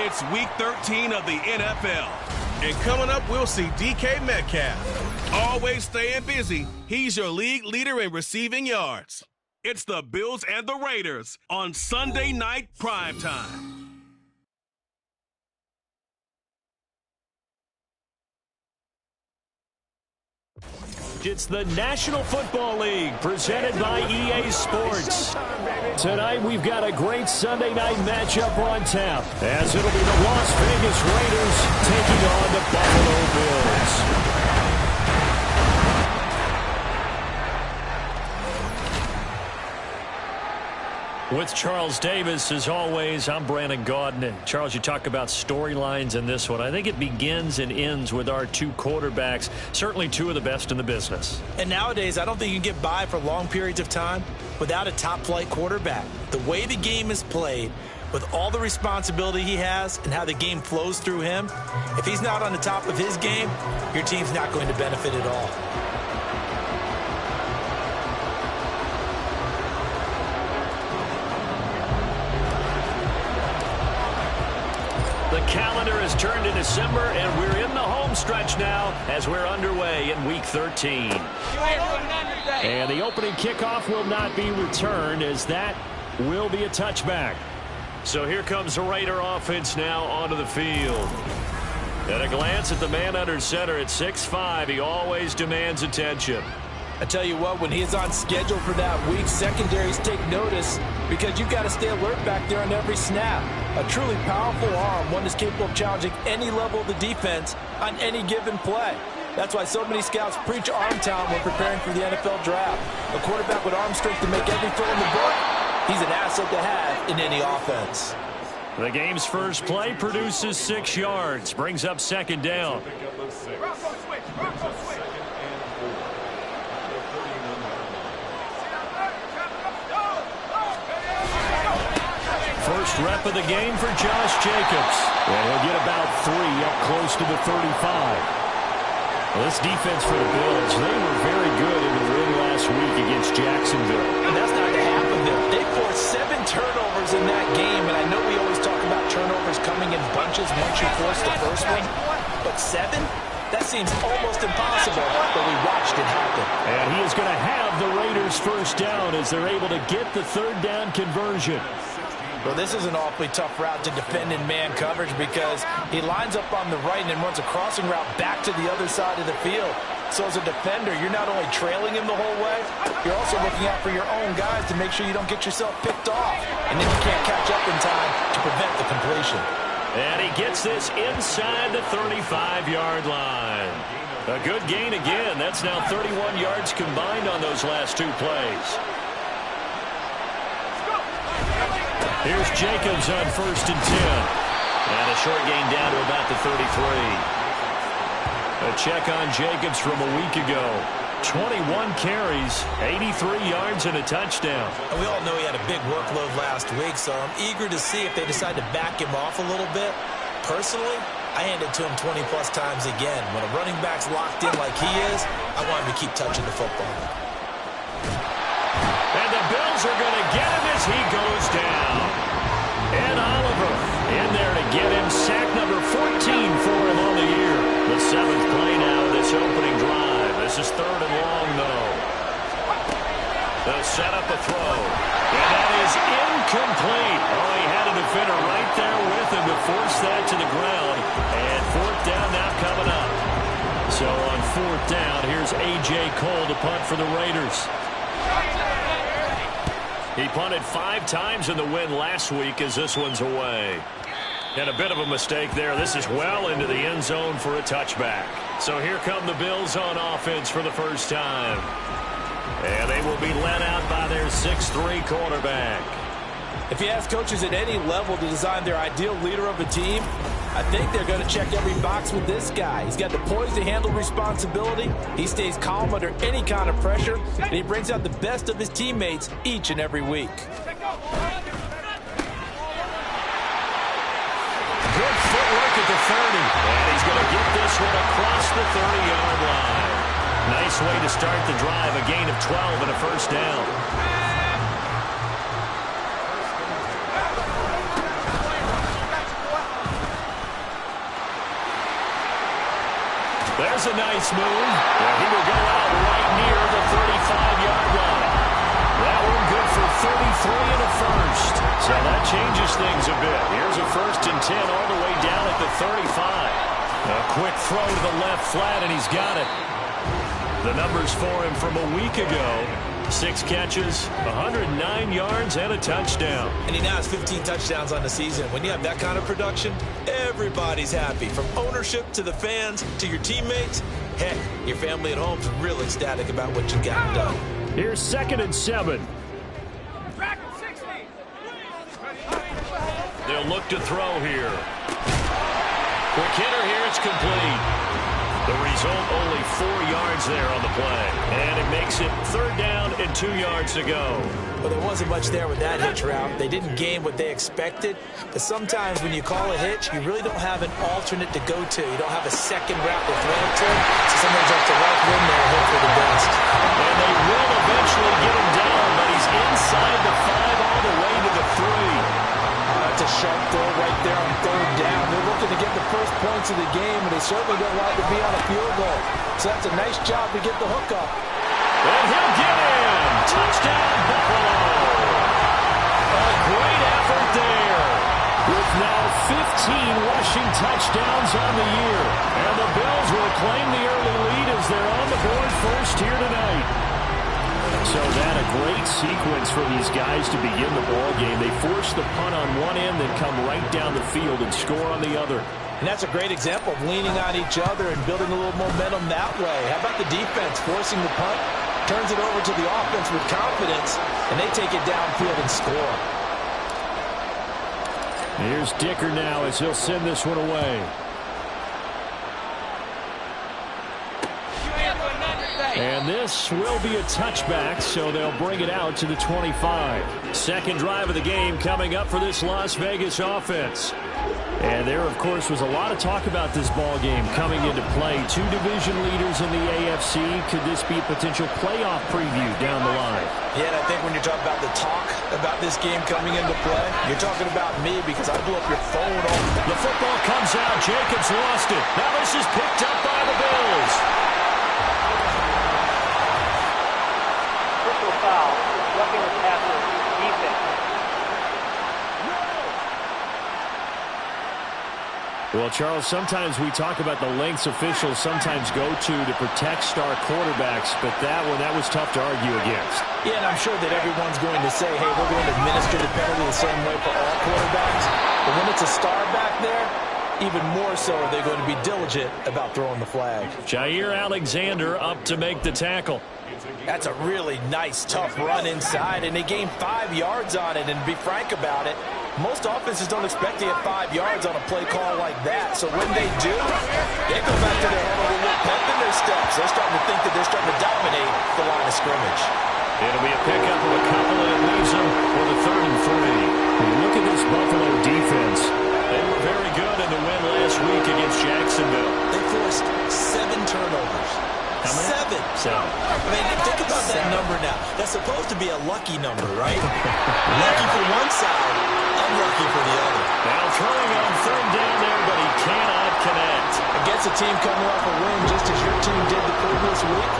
It's Week 13 of the NFL. And coming up, we'll see DK Metcalf. Always staying busy, he's your league leader in receiving yards. It's the Bills and the Raiders on Sunday Night Primetime. It's the National Football League presented by EA Sports. Tonight we've got a great Sunday night matchup on tap, as it'll be the Las Vegas Raiders taking on the Buffalo Bills. With Charles Davis, as always, I'm Brandon Gaudin. And Charles, you talk about storylines in this one. I think it begins and ends with our two quarterbacks, certainly two of the best in the business. And nowadays, I don't think you can get by for long periods of time without a top-flight quarterback. The way the game is played, with all the responsibility he has and how the game flows through him, if he's not on the top of his game, your team's not going to benefit at all. The calendar has turned to December, and we're in the home stretch now as we're underway in Week 13. And the opening kickoff will not be returned, as that will be a touchback. So here comes the Raider offense now onto the field. At a glance at the man under center at 6'5", he always demands attention. I tell you what, when he is on schedule for that week, secondaries take notice. because you've got to stay alert back there on every snap. A truly powerful arm, one that's capable of challenging any level of the defense on any given play. That's why so many scouts preach arm talent when preparing for the NFL draft. A quarterback with arm strength to make every throw in the book, he's an asset to have in any offense. The game's first play produces 6 yards, brings up second down. First rep of the game for Josh Jacobs. And he'll get about 3 up close to the 35. Well, this defense for the Bills, they were very good in the win last week against Jacksonville. And that's not the half of it. They forced 7 turnovers in that game, and I know we always talk about turnovers coming in bunches once you force the first one, but 7? That seems almost impossible, but we watched it happen. And he is going to have the Raiders first down as they're able to get the third down conversion. Well, this is an awfully tough route to defend in man coverage because he lines up on the right and then runs a crossing route back to the other side of the field. So as a defender, you're not only trailing him the whole way, you're also looking out for your own guys to make sure you don't get yourself picked off. And then you can't catch up in time to prevent the completion. And he gets this inside the 35-yard line. A good gain again. That's now 31 yards combined on those last 2 plays. Here's Jacobs on 1st and 10. And a short gain down to about the 33. A check on Jacobs from a week ago. 21 carries, 83 yards, and a touchdown. And we all know he had a big workload last week, so I'm eager to see if they decide to back him off a little bit. Personally, I hand it to him 20-plus times again. When a running back's locked in like he is, I want him to keep touching the football. And the Bills are going to get him as he goes down. And Oliver in there to get him. Sack number 14 for him on the year. The 7th play now of this opening drive. This is 3rd and long, though. They'll set up a throw. And that is incomplete. Oh, he had a defender right there with him to force that to the ground. And 4th down now coming up. So on 4th down, here's A.J. Cole to punt for the Raiders. He punted 5 times in the win last week as this one's away. And a bit of a mistake there. This is well into the end zone for a touchback. So here come the Bills on offense for the first time. And they will be led out by their 6'3" quarterback. If you ask coaches at any level to design their ideal leader of a team, I think they're going to check every box with this guy. He's got the poise to handle responsibility. He stays calm under any kind of pressure, and he brings out the best of his teammates each and every week. Good footwork at the 30. And he's going to get this one across the 30-yard line. Nice way to start the drive. A gain of 12 and a first down. There's a nice move. And he will go out right near the 35-yard line. That one good for 33 and a first. So that changes things a bit. Here's a 1st and 10 all the way down at the 35. A quick throw to the left flat, and he's got it. The numbers for him from a week ago. 6 catches, 109 yards, and a touchdown. And he now has 15 touchdowns on the season. When you have that kind of production, everybody's happy. From ownership to the fans to your teammates. Heck, your family at home's real ecstatic about what you got done. Here's 2nd and 7. They'll look to throw here. Quick hitter here, it's complete. The result, only 4 yards there on the play. And it makes it 3rd down and 2 yards to go. Well, there wasn't much there with that hitch route. They didn't gain what they expected. But sometimes when you call a hitch, you really don't have an alternate to go to. You don't have a second route to throw to. So sometimes you have to right in there and hope for the best. And they will eventually get him down, but he's inside the 5 all the way to the 3. That's a sharp throw right there on 3rd down. They're looking to get the first points of the game, and they certainly don't want to be on a field goal. So that's a nice job to get the hook up. And he'll get in. Touchdown, Buffalo. A great effort there. With now 15 rushing touchdowns on the year. And the Bills will claim the early lead as they're on the board first here tonight. So that a great sequence for these guys to begin the ball game. They force the punt on one end, then come right down the field and score on the other. And that's a great example of leaning on each other and building a little momentum that way. How about the defense forcing the punt, turns it over to the offense with confidence, and they take it downfield and score. Here's Dicker now as he'll send this one away. And this will be a touchback, so they'll bring it out to the 25. Second drive of the game coming up for this Las Vegas offense. And there, of course, was a lot of talk about this ball game coming into play. Two division leaders in the AFC. Could this be a potential playoff preview down the line? Yeah, and I think when you're talking about the talk about this game coming into play, you're talking about me because I blew up your phone. The football comes out. Jacobs lost it. Now this is picked up by the Bills. Personal foul, roughing the passer, defense. Well, Charles, sometimes we talk about the lengths officials sometimes go to protect star quarterbacks, but that was tough to argue against. Yeah, and I'm sure that everyone's going to say, hey, we're going to administer the penalty the same way for all quarterbacks. But when it's a star back there, even more so are they going to be diligent about throwing the flag. Jair Alexander up to make the tackle. That's a really nice, tough run inside, and they gained 5 yards on it. And to be frank about it, most offenses don't expect to get 5 yards on a play call like that. So when they do, they go back to their huddle with a little pep in their steps. They're starting to think that they're starting to dominate the line of scrimmage. It'll be a pickup of a couple, and it leaves them with a 3rd and 3. When you look at this Buffalo defense, they were very good in the win last week against Jacksonville. They forced 7 turnovers. How many? 7. I mean, think about that number now. That's supposed to be a lucky number, right? Lucky for one side, unlucky for the other. Now throwing on 3rd down there, but he cannot connect. Against a team coming off a win just as your team did the previous week,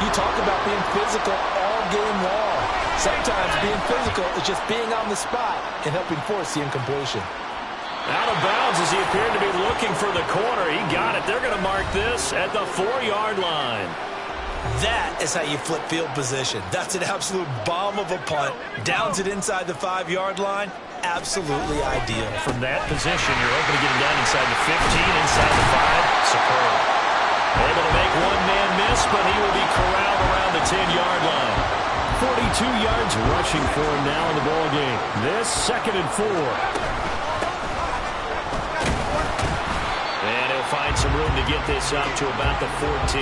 you talk about being physical all game long. Sometimes being physical is just being on the spot and helping force the incompletion. Out of bounds as he appeared to be looking for the corner. He got it. They're going to mark this at the 4-yard line. That is how you flip field position. That's an absolute bomb of a punt. Downs it inside the 5-yard line. Absolutely ideal. From that position, you're open to getting down inside the 15, inside the 5. Superb. Able to make one man miss, but he will be corralled around the 10-yard line. 42 yards rushing for him now in the ball game. This 2nd and 4. And he'll find some room to get this up to about the 14.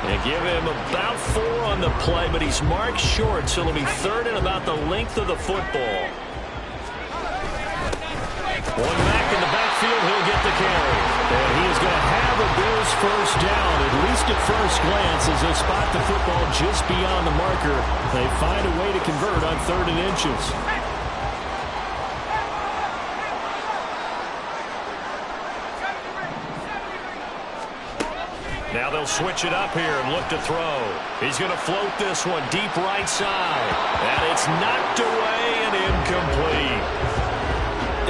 And give him about 4 on the play, but he's marked short, so it'll be 3rd and about the length of the football. One back in the backfield, he'll get the carry. And he is going to have a Bills first down, at least at first glance, as they spot the football just beyond the marker. They find a way to convert on 3rd and inches. Now they'll switch it up here and look to throw. He's going to float this one deep right side. And it's knocked away and incomplete.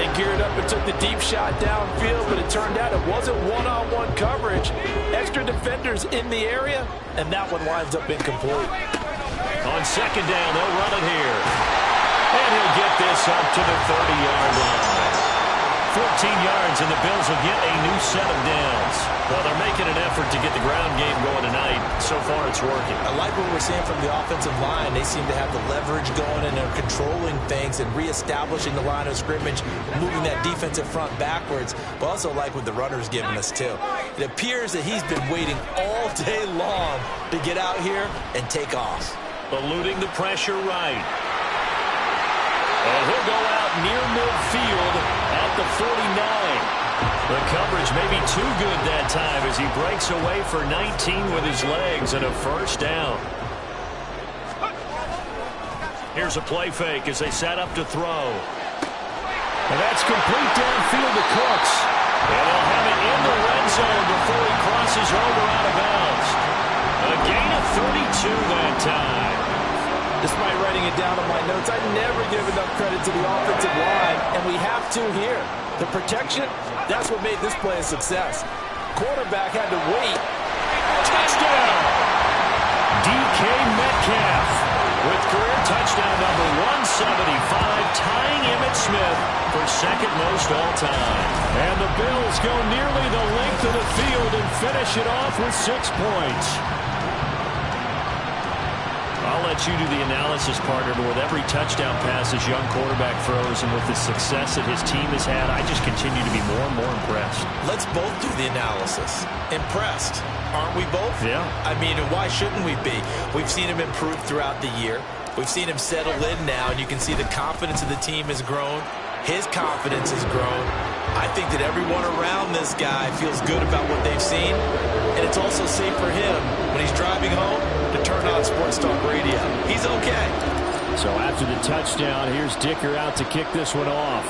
They geared up and took the deep shot downfield, but it turned out it wasn't one-on-one coverage. Extra defenders in the area, and that one winds up incomplete. On 2nd down, they'll run it here. And he'll get this up to the 30-yard line. 14 yards, and the Bills will get a new set of downs. Well, they're making an effort to get the ground game going tonight. So far, it's working. I like what we're seeing from the offensive line. They seem to have the leverage going, and they're controlling things and reestablishing the line of scrimmage, moving that defensive front backwards. But also like what the runner's giving us, too. It appears that he's been waiting all day long to get out here and take off. Eluding the pressure right. And he'll go out near midfield at the 49. The coverage may be too good that time as he breaks away for 19 with his legs and a first down. Here's a play fake as they set up to throw. And that's complete downfield to Cooks. And they'll have it in the red zone before he crosses over out of bounds. A gain of 32 that time. Despite writing it down on my notes, I never give enough credit to the offensive line, and we have to here. The protection, that's what made this play a success. Quarterback had to wait. Touchdown! DK Metcalf with career touchdown number 175, tying Emmitt Smith for second most all-time. And the Bills go nearly the length of the field and finish it off with 6 points. I'll let you do the analysis, partner, but with every touchdown pass this young quarterback throws and with the success that his team has had, I just continue to be more and more impressed. Let's both do the analysis. Impressed. Aren't we both? Yeah. I mean, and why shouldn't we be? We've seen him improve throughout the year. We've seen him settle in now, and you can see the confidence of the team has grown. His confidence has grown. I think that everyone around this guy feels good about what they've seen, and it's also safe for him when he's driving home to turn on Sports Talk Radio. He's okay. So after the touchdown, here's Dicker out to kick this one off.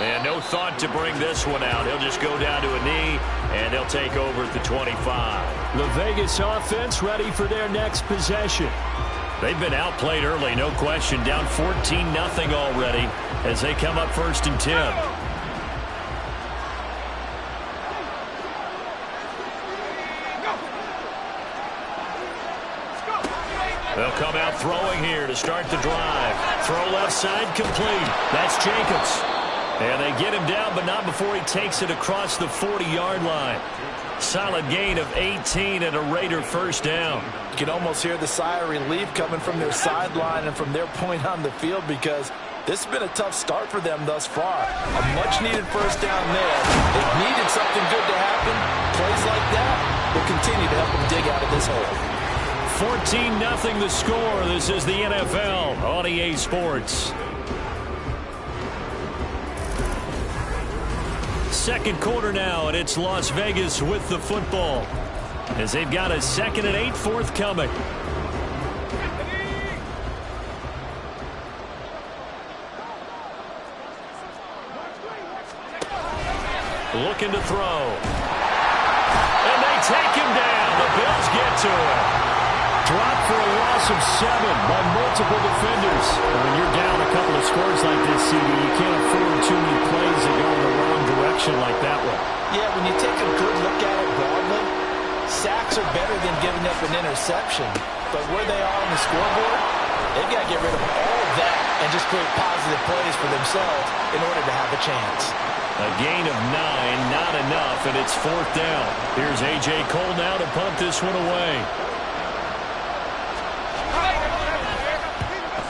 And no thought to bring this one out. He'll just go down to a knee, and they'll take over at the 25. The Vegas offense ready for their next possession. They've been outplayed early, no question. Down 14-0 already as they come up 1st and 10. They'll come out throwing here to start the drive. Throw left side complete. That's Jacobs. And they get him down, but not before he takes it across the 40-yard line. Solid gain of 18 and a Raider first down. You can almost hear the sigh of relief coming from their sideline and from their point on the field, because this has been a tough start for them thus far. A much-needed first down there. They've needed something good to happen. Plays like that will continue to help them dig out of this hole. 14-0 the score. This is the NFL on EA Sports. Second quarter now, and it's Las Vegas with the football as they've got a 2nd and 8 forthcoming. Looking to throw. And they take him down. The Bills get to him. Dropped for a loss of 7 by multiple defenders. And when you're down a couple of scores like this, CD, you can't afford too many plays that go in the wrong direction like that one. Yeah, when you take a good look at it broadly, sacks are better than giving up an interception. But where they are on the scoreboard, they've got to get rid of all of that and just create positive plays for themselves in order to have a chance. A gain of 9, not enough, and it's 4th down. Here's A.J. Cole now to punt this one away.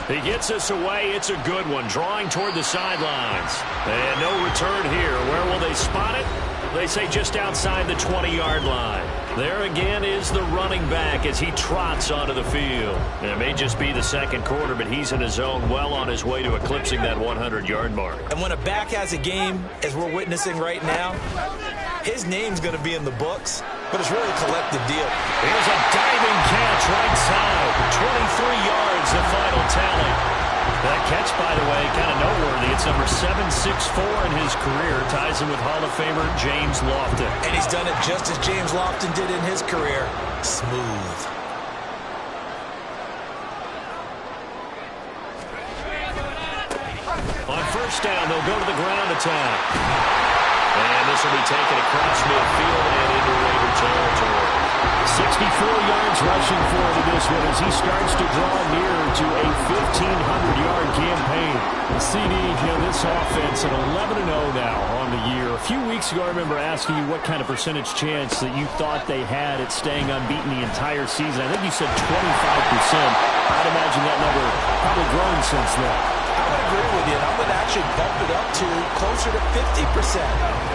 He gets us away. It's a good one. Drawing toward the sidelines. And no return here. Where will they spot it? They say just outside the 20-yard line. There again is the running back as he trots onto the field. And it may just be the second quarter, but he's in his zone, well on his way to eclipsing that 100-yard mark. And when a back has a game, as we're witnessing right now, his name's going to be in the books, but it's really a collective deal. Here's a diving catch right side. 23 yards, the final tally. That catch, by the way, kind of noteworthy. It's number 764 in his career. Ties him with Hall of Famer James Lofton. And he's done it just as James Lofton did in his career. Smooth. On first down, they'll go to the ground attack. And this will be taken across midfield and into Raider territory. 64 yards rushing for him in this one as he starts to draw near to a 1,500-yard campaign. The CD, this offense at 11-0 now on the year. A few weeks ago, I remember asking you what kind of percentage chance that you thought they had at staying unbeaten the entire season. I think you said 25%. I'd imagine that number probably grown since then. I would agree with you, and I'm going to actually bump it up to closer to 50%,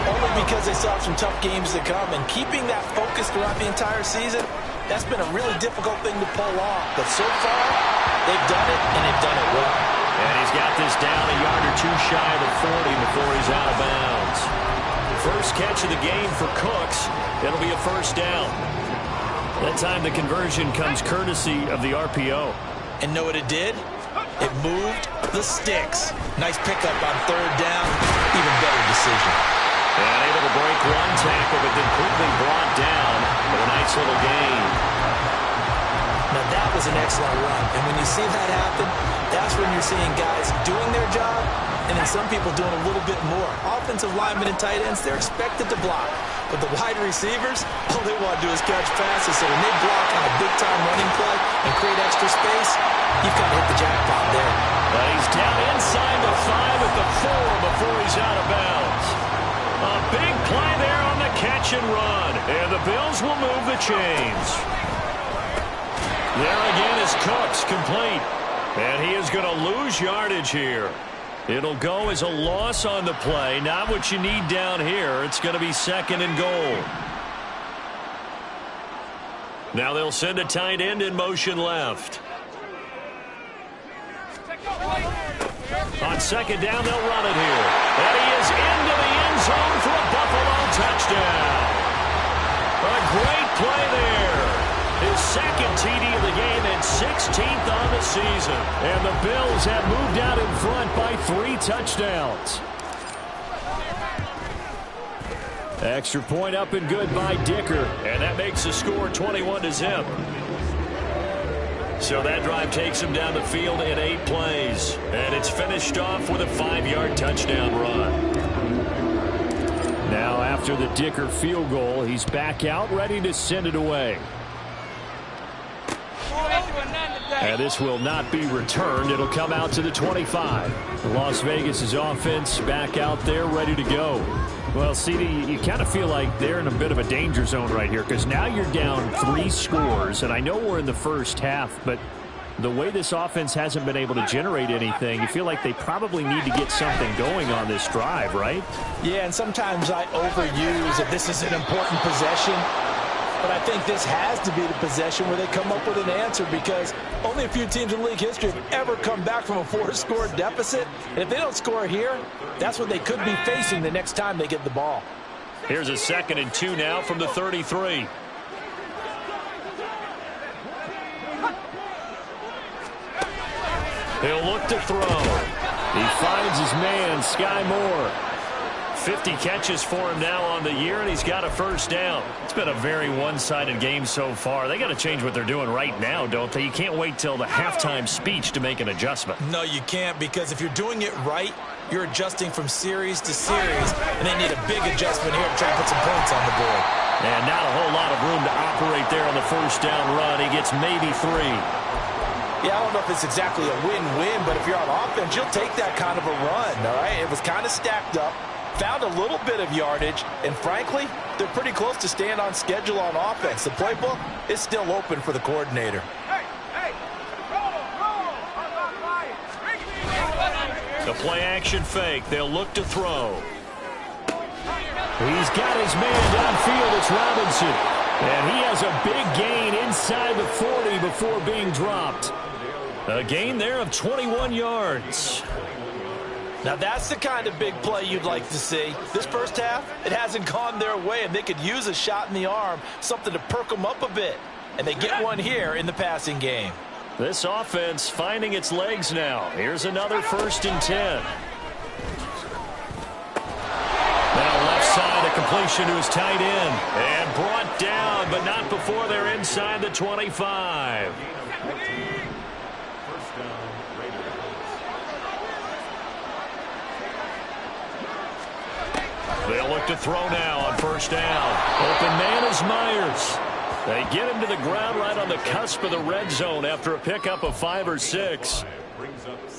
only because they still have some tough games to come, and keeping that focus throughout the entire season, that's been a really difficult thing to pull off. But so far, they've done it, and they've done it well. And he's got this down a yard or two shy of the 40 before he's out of bounds. First catch of the game for Cooks. It'll be a first down. That time the conversion comes courtesy of the RPO. And know what it did? It moved the sticks. Nice pickup on third down. Even better decision. And able to break one tackle, but then quickly brought down with a nice little gain. Now that was an excellent run. And when you see that happen, that's when you're seeing guys doing their job and then some people doing a little bit more. Offensive linemen and tight ends, they're expected to block. But the wide receivers, all they want to do is catch passes. So when they block on a big-time running play and create extra space, you've got to hit the jackpot there. But he's down inside the 5 at the 4 before he's out of bounds. A big play there on the catch and run. And the Bills will move the chains. There again is Cooks, complete. And he is going to lose yardage here. It'll go as a loss on the play. Not what you need down here. It's going to be 2nd and goal. Now they'll send a tight end in motion left. On 2nd down, they'll run it here. And he is into the end zone for a Buffalo touchdown. A great play there. His 2nd TD of the game and 16th on the season. And the Bills have moved out in front by 3 touchdowns. Extra point up and good by Dicker. And that makes the score 21-0. So that drive takes him down the field in 8 plays. And it's finished off with a 5-yard touchdown run. Now after the Dicker field goal, he's back out ready to send it away. And this will not be returned. It'll come out to the 25. Las Vegas' offense back out there ready to go. Well, CD, you kind of feel like they're in a bit of a danger zone right here because now you're down 3 scores. And I know we're in the first half, but the way this offense hasn't been able to generate anything, you feel like they probably need to get something going on this drive, right? Yeah, and sometimes I overuse if this is an important possession. But I think this has to be the possession where they come up with an answer because only a few teams in league history have ever come back from a 4-score deficit. And if they don't score here, that's what they could be facing the next time they get the ball. Here's a 2nd and 2 now from the 33. He'll look to throw. He finds his man, Sky Moore. 50 catches for him now on the year, and he's got a 1st down. It's been a very one-sided game so far. They got to change what they're doing right now, don't they? You can't wait till the halftime speech to make an adjustment. No, you can't, because if you're doing it right, you're adjusting from series to series, and they need a big adjustment here to try and put some points on the board. And not a whole lot of room to operate there on the 1st down run. He gets maybe 3. Yeah, I don't know if it's exactly a win-win, but if you're on offense, you'll take that kind of a run, all right? It was kind of stacked up. Found a little bit of yardage, and frankly, they're pretty close to staying on schedule on offense. The playbook is still open for the coordinator. The play-action fake. They'll look to throw. He's got his man downfield. It's Robinson. And he has a big gain inside the 40 before being dropped. A gain there of 21 yards. Now that's the kind of big play you'd like to see. This first half, it hasn't gone their way, and they could use a shot in the arm, something to perk them up a bit. And they get one here in the passing game. This offense finding its legs now. Here's another 1st and 10. Now left side, a completion to his tight end. And brought down, but not before they're inside the 25. They'll look to throw now on 1st down. Open man is Myers. They get him to the ground right on the cusp of the red zone after a pickup of 5 or 6.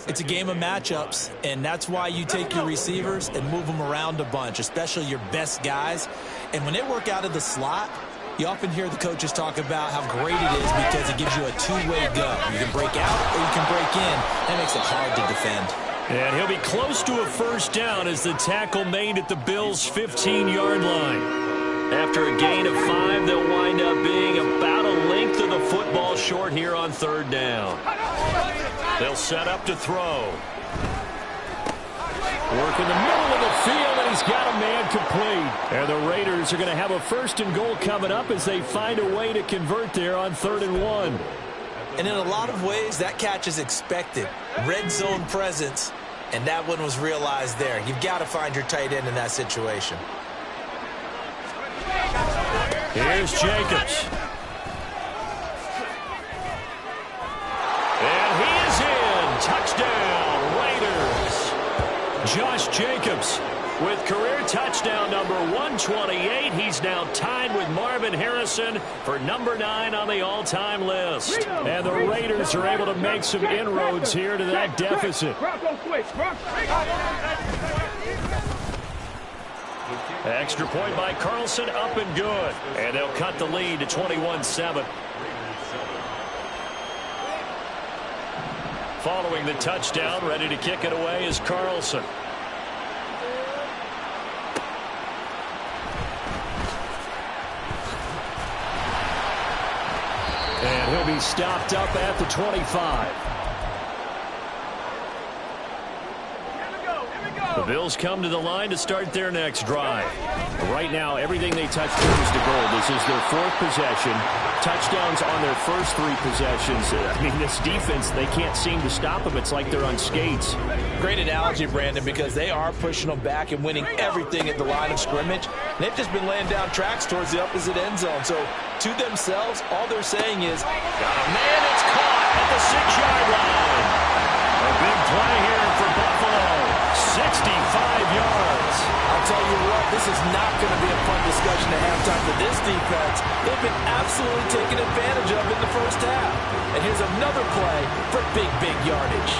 It's a game of matchups, and that's why you take your receivers and move them around a bunch, especially your best guys. And when they work out of the slot, you often hear the coaches talk about how great it is because it gives you a two-way go. You can break out or you can break in. That makes it hard to defend. And he'll be close to a 1st down as the tackle made at the Bills' 15-yard line. After a gain of 5, they'll wind up being about a length of the football short here on 3rd down. They'll set up to throw. Work in the middle of the field, and he's got a man complete. And the Raiders are going to have a 1st and goal coming up as they find a way to convert there on 3rd and 1. And in a lot of ways, that catch is expected. Red zone presence, and that one was realized there. You've got to find your tight end in that situation. Here's Jacobs. And he is in. Touchdown, Raiders. Josh Jacobs with career touchdown number 128. He's now tied with Marvin Harrison for number 9 on the all-time list. And the Raiders are able to make some inroads here to that deficit. Extra point by Carlson, up and good. And they'll cut the lead to 21-7. Following the touchdown, ready to kick it away is Carlson. And he'll be stopped up at the 25. The Bills come to the line to start their next drive. Right now, everything they touch turns to gold. This is their 4th possession. Touchdowns on their first 3 possessions. I mean, this defense, they can't seem to stop them. It's like they're on skates. Great analogy, Brandon, because they are pushing them back and winning everything at the line of scrimmage. They've just been laying down tracks towards the opposite end zone. So, to themselves, all they're saying is, got a man, it's caught at the 6-yard line. A big play here for Buffalo. 65 yards. I'll tell you what, this is not going to be a fun discussion at halftime for this defense. They've been absolutely taken advantage of in the first half. And here's another play for big yardage.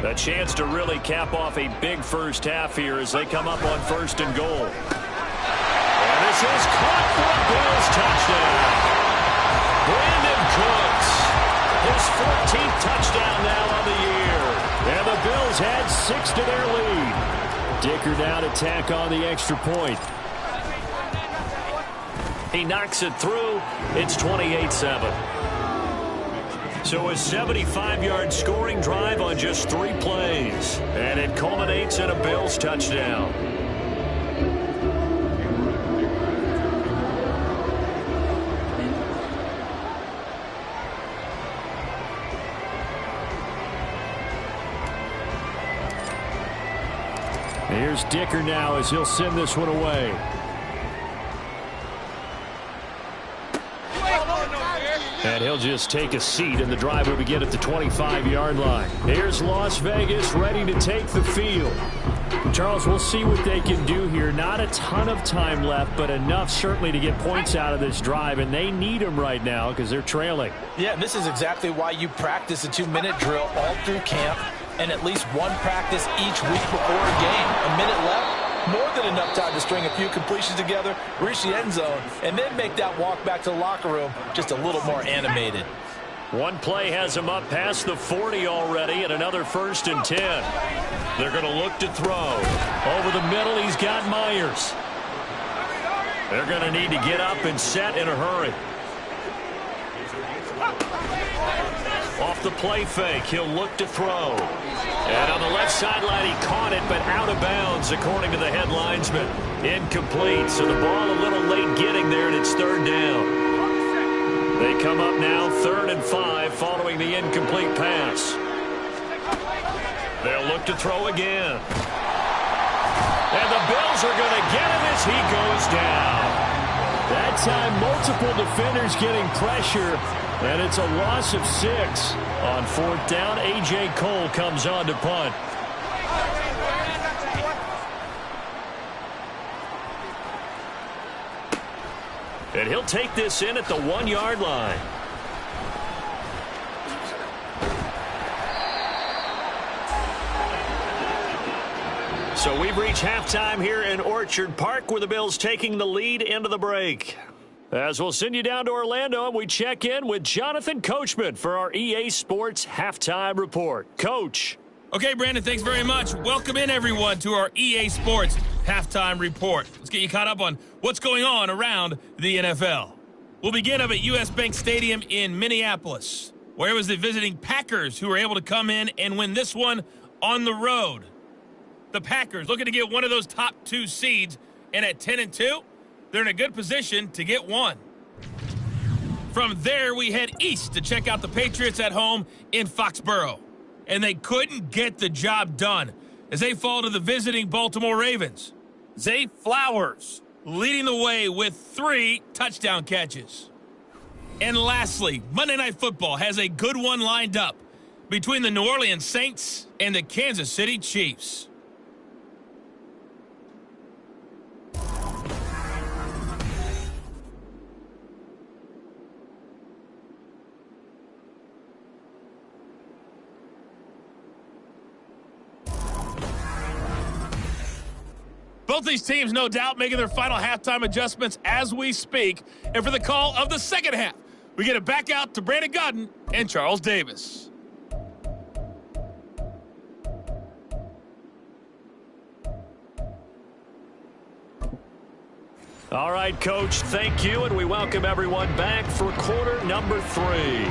A chance to really cap off a big first half here as they come up on 1st and goal. And this is caught for a Bills touchdown. Brandon Cooks, his 14th touchdown now on the year. And the Bills had 6 to their lead. Dicker now to tack on the extra point. He knocks it through. It's 28-7. So a 75-yard scoring drive on just 3 plays. And it culminates in a Bills touchdown. Here's Dicker now as he'll send this one away. And he'll just take a seat, and the drive will begin at the 25-yard line. Here's Las Vegas ready to take the field. Charles, we'll see what they can do here. Not a ton of time left, but enough certainly to get points out of this drive, and they need them right now because they're trailing. Yeah, this is exactly why you practice a 2-minute drill all through camp and at least one practice each week before a game. A minute left. More than enough time to string a few completions together, reach the end zone, and then make that walk back to the locker room just a little more animated. One play has him up past the 40 already, and another 1st and 10. They're going to look to throw. Over the middle, he's got Myers. They're going to need to get up and set in a hurry. Off the play fake, he'll look to throw. And on the left sideline, he caught it, but out of bounds, according to the head linesman. Incomplete, so the ball a little late getting there, and it's 3rd down. They come up now 3rd and 5 following the incomplete pass. They'll look to throw again. And the Bills are going to get him as he goes down. That time, multiple defenders getting pressure. And it's a loss of 6. On 4th down, A.J. Cole comes on to punt. And he'll take this in at the 1-yard line. So we've reached halftime here in Orchard Park with the Bills taking the lead into the break. As we'll send you down to Orlando, and we check in with Jonathan Coachman for our EA Sports Halftime Report. Coach. Okay, Brandon, thanks very much. Welcome in, everyone, to our EA Sports Halftime Report. Let's get you caught up on what's going on around the NFL. We'll begin up at U.S. Bank Stadium in Minneapolis, where it was the visiting Packers who were able to come in and win this one on the road. The Packers looking to get one of those top 2 seeds, and at 10-2, they're in a good position to get one. From there, we head east to check out the Patriots at home in Foxborough. And they couldn't get the job done as they fall to the visiting Baltimore Ravens. Zay Flowers leading the way with 3 touchdown catches. And lastly, Monday Night Football has a good one lined up between the New Orleans Saints and the Kansas City Chiefs. Both these teams, no doubt, making their final halftime adjustments as we speak. And for the call of the second half, we get it back out to Brandon Godden and Charles Davis. All right, Coach, thank you, and we welcome everyone back for quarter number 3.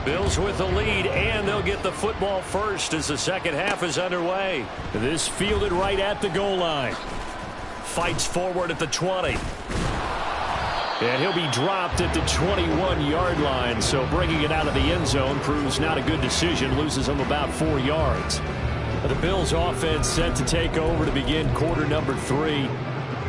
Bills with the lead, and they'll get the football first as the second half is underway. This fielded right at the goal line. Fights forward at the 20. And he'll be dropped at the 21-yard line, so bringing it out of the end zone proves not a good decision, loses him about 4 yards. The Bills offense set to take over to begin quarter number 3.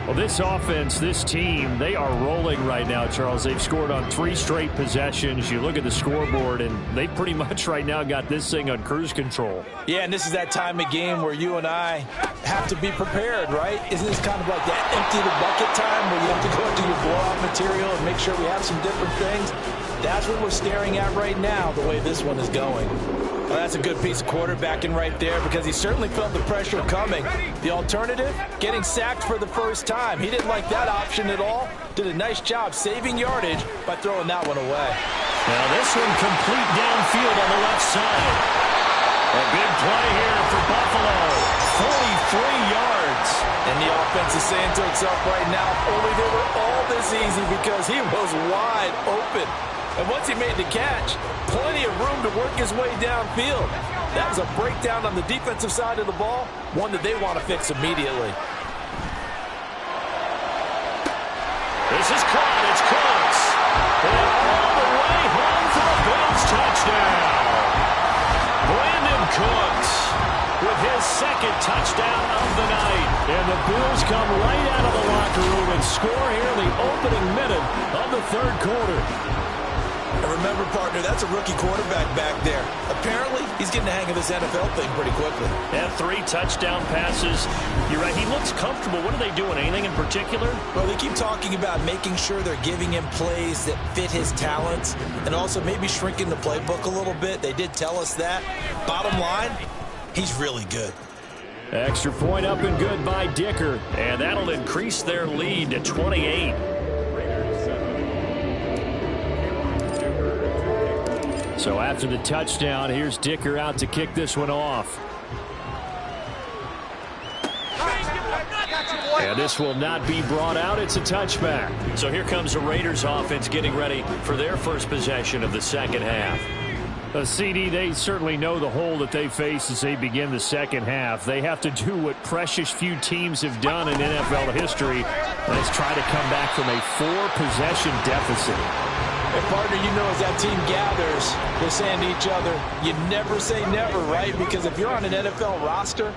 Well, this offense, this team, they are rolling right now, Charles. They've scored on 3 straight possessions. You look at the scoreboard, and they pretty much right now got this thing on cruise control. Yeah, and this is that time of game where you and I have to be prepared, right? Isn't this kind of like that empty the bucket time where you have to go into your blowout material and make sure we have some different things? That's what we're staring at right now, the way this one is going. Well, that's a good piece of quarterbacking right there because he certainly felt the pressure coming. The alternative, getting sacked for the first time. He didn't like that option at all. Did a nice job saving yardage by throwing that one away. Now this one complete downfield on the left side. A big play here for Buffalo. 43 yards. And the offense is saying to itself right now, only they were all this easy because he was wide open. And once he made the catch, plenty of room to work his way downfield. That was a breakdown on the defensive side of the ball, one that they want to fix immediately. This is caught. It's close. And all the way home for the Bills touchdown. Brandon Cooks with his second touchdown of the night. And the Bills come right out of the locker room and score here in the opening minute of the third quarter. And remember, partner, that's a rookie quarterback back there. Apparently, he's getting the hang of this NFL thing pretty quickly. Yeah, 3 touchdown passes. You're right, he looks comfortable. What are they doing? Anything in particular? Well, they keep talking about making sure they're giving him plays that fit his talents and also maybe shrinking the playbook a little bit. They did tell us that. Bottom line, he's really good. Extra point up and good by Dicker. And that'll increase their lead to 28. So after the touchdown, here's Dicker out to kick this one off. And this will not be brought out. It's a touchback. So here comes the Raiders offense getting ready for their first possession of the second half. CD, they certainly know the hole that they face as they begin the second half. They have to do what precious few teams have done in NFL history. Let's try to come back from a 4-possession deficit. And partner, you know, as that team gathers, they're saying to each other, you never say never, right? Because if you're on an NFL roster,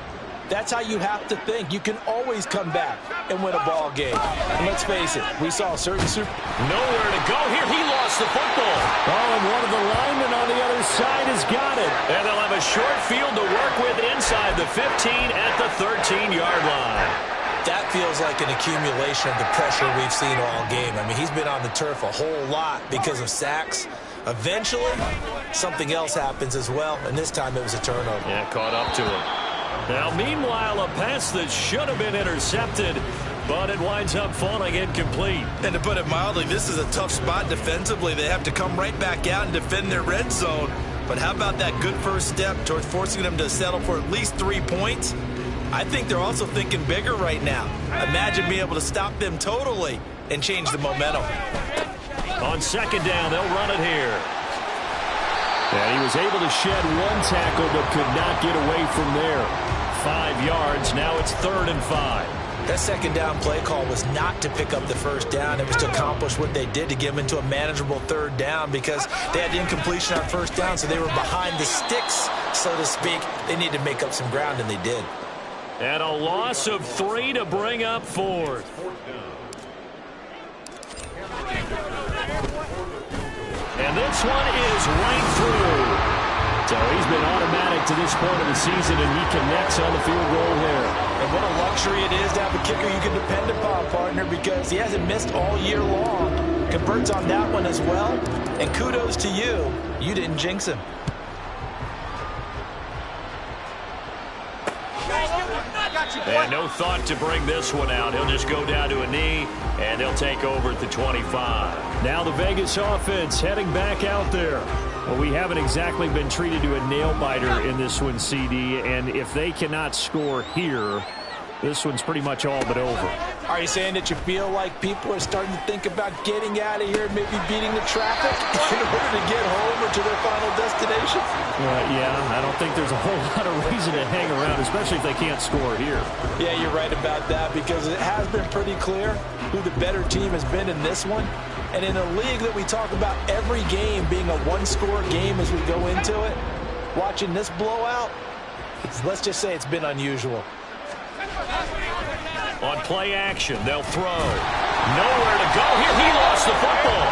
that's how you have to think. You can always come back and win a ball game. And let's face it, we saw a certain nowhere to go here. He lost the football. Oh, and one of the linemen on the other side has got it. And they'll have a short field to work with inside the 15 at the 13-yard line. That feels like an accumulation of the pressure we've seen all game. I mean, he's been on the turf a whole lot because of sacks. Eventually, something else happens as well, and this time it was a turnover. Yeah, caught up to him. Now, meanwhile, a pass that should have been intercepted, but it winds up falling incomplete. And to put it mildly, this is a tough spot defensively. They have to come right back out and defend their red zone. But how about that good first step towards forcing them to settle for at least 3 points? I think they're also thinking bigger right now. Imagine being able to stop them totally and change the momentum. On second down, they'll run it here. And he was able to shed 1 tackle but could not get away from there. 5 yards. Now it's 3rd and 5. That second down play call was not to pick up the first down. It was to accomplish what they did, to get them into a manageable third down, because they had incompletion on first down, so they were behind the sticks, so to speak. They needed to make up some ground, and they did. And a loss of 3 to bring up 4th. And this one is right through. So he's been automatic to this point of the season, and he connects on the field goal there. And what a luxury it is to have a kicker you can depend upon, partner, because he hasn't missed all year long. Converts on that one as well. And kudos to you. You didn't jinx him. And no thought to bring this one out. He'll just go down to a knee, and they'll take over at the 25. Now the Vegas offense heading back out there. Well, we haven't exactly been treated to a nail-biter in this one, CD, and if they cannot score here, this one's pretty much all but over. Are you saying that you feel like people are starting to think about getting out of here, maybe beating the traffic in order to get home or to their final destination? Yeah, I don't think there's a whole lot of reason to hang around, especially if they can't score here. Yeah, you're right about that, because it has been pretty clear who the better team has been in this one. And in a league that we talk about every game being a one-score game as we go into it, watching this blowout, let's just say it's been unusual. On play action, they'll throw. Nowhere to go here. He lost the football.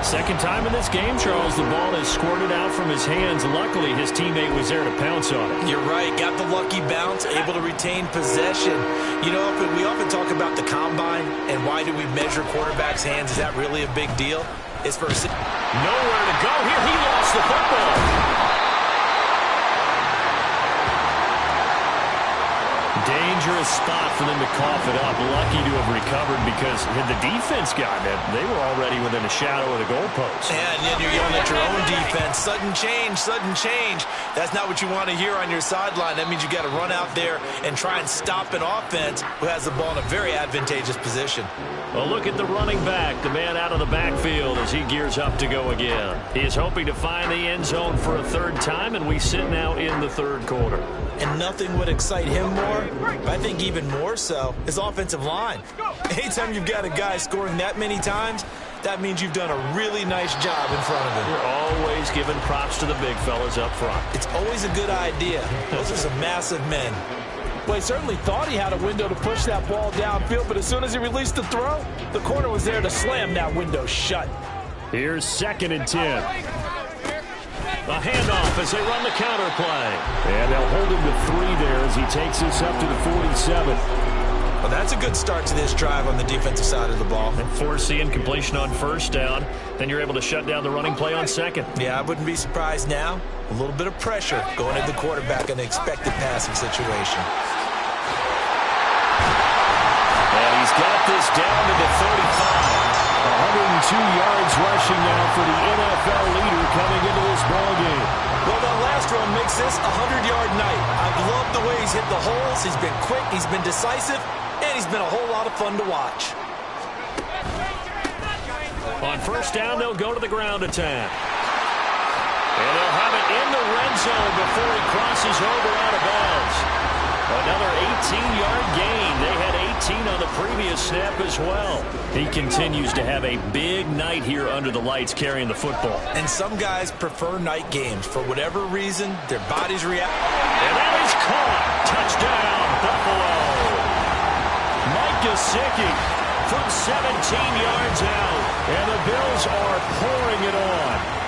Second time in this game, Charles, the ball has squirted out from his hands. Luckily, his teammate was there to pounce on it. You're right. Got the lucky bounce, able to retain possession. You know, we often talk about the combine and why do we measure quarterbacks' hands. Is that really a big deal? It's for nowhere to go here. He lost the football. Dangerous spot for them to cough it up. Lucky to have recovered, because had the defense gotten it, they were already within a shadow of the goalpost. And then you're yelling at your own defense. Sudden change, sudden change. That's not what you want to hear on your sideline. That means you got to run out there and try and stop an offense who has the ball in a very advantageous position. Well, look at the running back, the man out of the backfield as he gears up to go again. He is hoping to find the end zone for a third time, and we sit now in the third quarter. And nothing would excite him more, but I think even more so, his offensive line. Anytime you've got a guy scoring that many times, that means you've done a really nice job in front of him. You're always giving props to the big fellas up front. It's always a good idea. Those are some massive men. Well, he certainly thought he had a window to push that ball downfield, but as soon as he released the throw, the corner was there to slam that window shut. Here's 2nd and 10. A handoff as they run the counter play. And they'll hold him to 3 there as he takes this up to the 47. Well, that's a good start to this drive on the defensive side of the ball. And forcing completion on first down. Then you're able to shut down the running play on second. Yeah, I wouldn't be surprised now. A little bit of pressure going at the quarterback in an expected passing situation. And he's got this down to the 35. 102 yards rushing now for the NFL leader coming into this ballgame. Well, that last run makes this a 100-yard night. I've loved the way he's hit the holes. He's been quick, he's been decisive, and he's been a whole lot of fun to watch. On first down, they'll go to the ground attack. And they'll have it in the red zone before he crosses over out of bounds. Another 18-yard gain. They had 18 on the previous snap as well. He continues to have a big night here under the lights carrying the football. And some guys prefer night games. For whatever reason, their bodies react. And that is caught. Touchdown, Buffalo. Mike Gesicki from 17 yards out. And the Bills are pouring it on.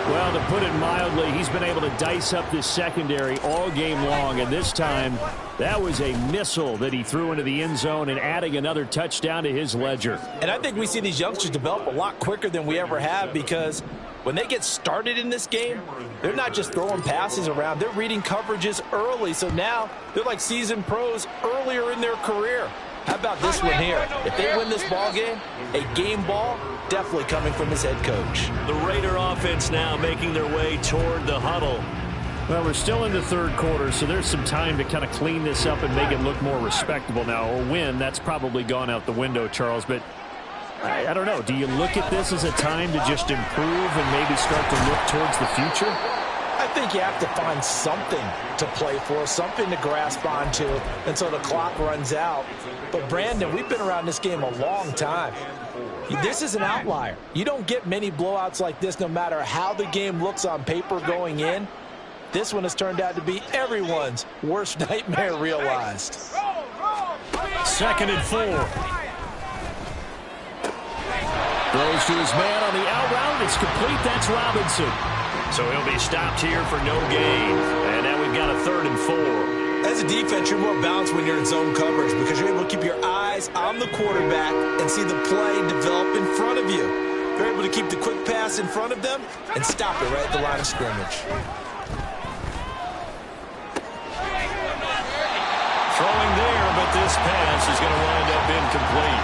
Well, to put it mildly, he's been able to dice up this secondary all game long, and this time that was a missile that he threw into the end zone and adding another touchdown to his ledger. And I think we see these youngsters develop a lot quicker than we ever have, because when they get started in this game, they're not just throwing passes around, they're reading coverages early, so now they're like seasoned pros earlier in their career. How about this one here? If they win this ball game, a game ball, definitely coming from his head coach. The Raider offense now making their way toward the huddle. Well, we're still in the third quarter, so there's some time to kind of clean this up and make it look more respectable now. A win, that's probably gone out the window, Charles, but I don't know. Do you look at this as a time to just improve and maybe start to look towards the future? I think you have to find something to play for, something to grasp onto until the clock runs out. But, Brandon, we've been around this game a long time. This is an outlier. You don't get many blowouts like this no matter how the game looks on paper going in. This one has turned out to be everyone's worst nightmare realized. 2nd and 4. Throws to his man on the out route. It's complete. That's Robinson. So he'll be stopped here for no gain. And now we've got a 3rd and 4. As a defense, you're more balanced when you're in zone coverage because you're able to keep your eyes on the quarterback and see the play develop in front of you. You're able to keep the quick pass in front of them and stop it right at the line of scrimmage. Throwing there, but this pass is going to wind up incomplete.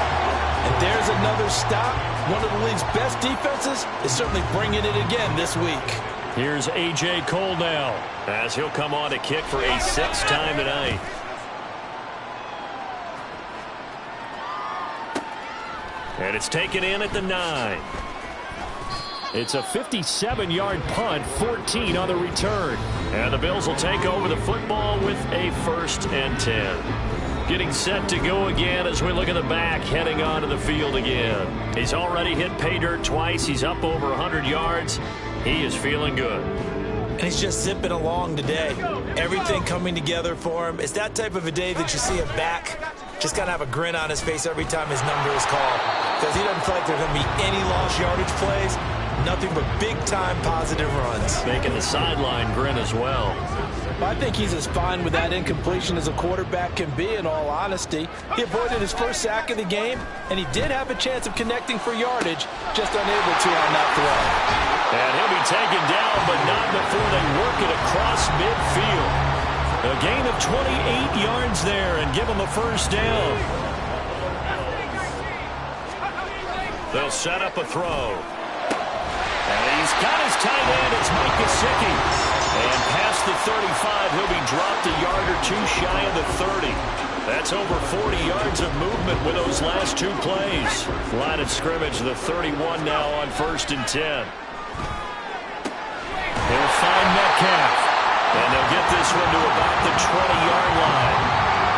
And there's another stop. One of the league's best defenses is certainly bringing it again this week. Here's A.J. Cole now, as he'll come on to kick for a 6th time tonight. And it's taken in at the 9. It's a 57-yard punt, 14 on the return. And the Bills will take over the football with a 1st and 10. Getting set to go again as we look at the back, heading onto the field again. He's already hit pay dirt twice. He's up over 100 yards. He is feeling good. And he's just zipping along today. Everything coming together for him. It's that type of a day that you see him back. Just got to have a grin on his face every time his number is called. Because he doesn't feel like there's going to be any lost yardage plays. Nothing but big-time positive runs. Making the sideline grin as well. I think he's as fine with that incompletion as a quarterback can be, in all honesty. He avoided his first sack of the game, and he did have a chance of connecting for yardage, just unable to on that throw. And he'll be taken down, but not before they work it across midfield. A gain of 28 yards there and give him a 1st down. They'll set up a throw. And he's got his tight end. It's Mike Gesicki. And past the 35, he'll be dropped a yard or 2 shy of the 30. That's over 40 yards of movement with those last 2 plays. Line of scrimmage, the 31 now on 1st and 10. He'll find Metcalf. And they'll get this one to about the 20-yard line.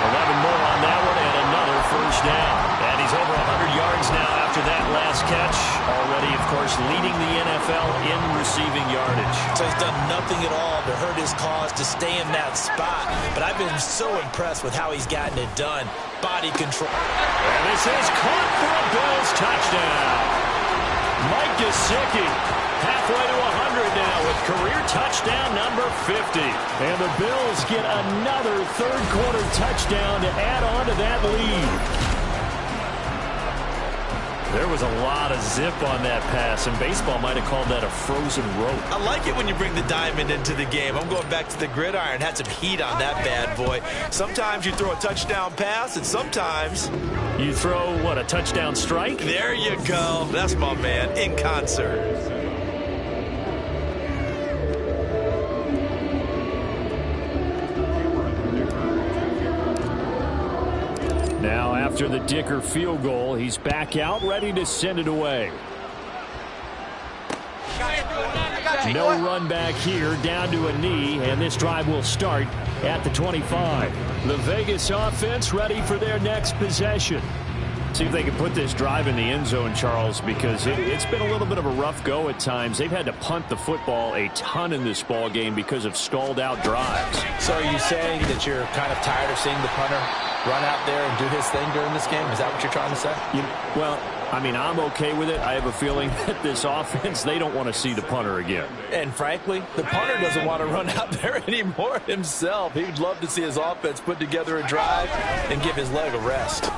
11 more on that one and another 1st down. And he's over 100 yards now after that last catch. Already, of course, leading the NFL in receiving yardage. So he's done nothing at all to hurt his cause to stay in that spot. But I've been so impressed with how he's gotten it done. Body control. And this is caught for a Bills touchdown. Mike Gesicki halfway to 100 now with career touchdown number 50. And the Bills get another 3rd quarter touchdown to add on to that lead. There was a lot of zip on that pass, and baseball might have called that a frozen rope. I like it when you bring the diamond into the game. I'm going back to the gridiron. Had some heat on that bad boy. Sometimes you throw a touchdown pass, and sometimes you throw, what, a touchdown strike? There you go. That's my man, in concert. Now, after the Dicker field goal, he's back out, ready to send it away. No run back here, down to a knee, and this drive will start at the 25. The Vegas offense ready for their next possession. See if they can put this drive in the end zone, Charles, because it's been a little bit of a rough go at times. They've had to punt the football a ton in this ball game because of stalled out drives. So are you saying that you're kind of tired of seeing the punter run out there and do his thing during this game? Is that what you're trying to say? Well, I mean, I'm okay with it. I have a feeling that this offense, they don't want to see the punter again. And frankly, the punter doesn't want to run out there anymore himself. He would love to see his offense put together a drive and give his leg a rest.